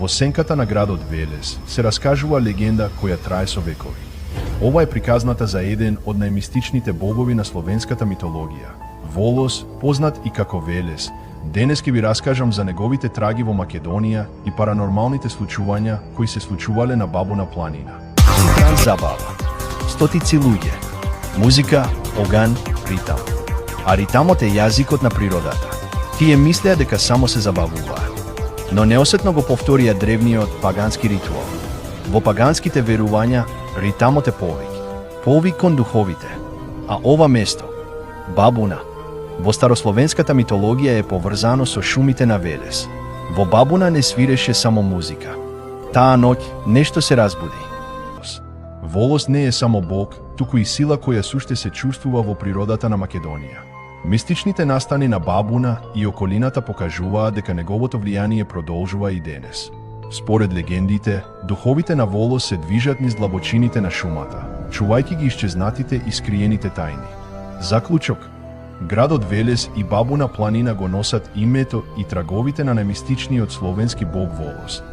Во сенката на градот Велес се раскажува легенда која трае со векови. Ова е приказната за еден од најмистичните богови на словенската митологија. Волос, познат и како Велес. Денес ќе ви раскажам за неговите траги во Македонија и паранормалните случувања кои се случувале на Бабуна планина. Синхрон забава. Стотици луѓе. Музика, оган, ритам. А ритамот е јазикот на природата. Тие мислеа дека само се забавуваа, но неосетно го повторија древниот пагански ритуал. Во паганските верувања, ритамот е повик кон духовите. А ова место, Бабуна, во старословенската митологија е поврзано со шумите на Велес. Во Бабуна не свиреше само музика. Таа ноќ нешто се разбуди. Волос не е само бог, туку и сила која суште се чувствува во природата на Македонија. Мистичните настани на Бабуна и околината покажуваат дека неговото влијание продолжува и денес. Според легендите, духовите на Волос се движат низ длабочините на шумата, чувајќи ги исчезнатите и скриените тајни. Заклучок: градот Велес и Бабуна планина го носат името и траговите на најмистичниот словенски бог Волос.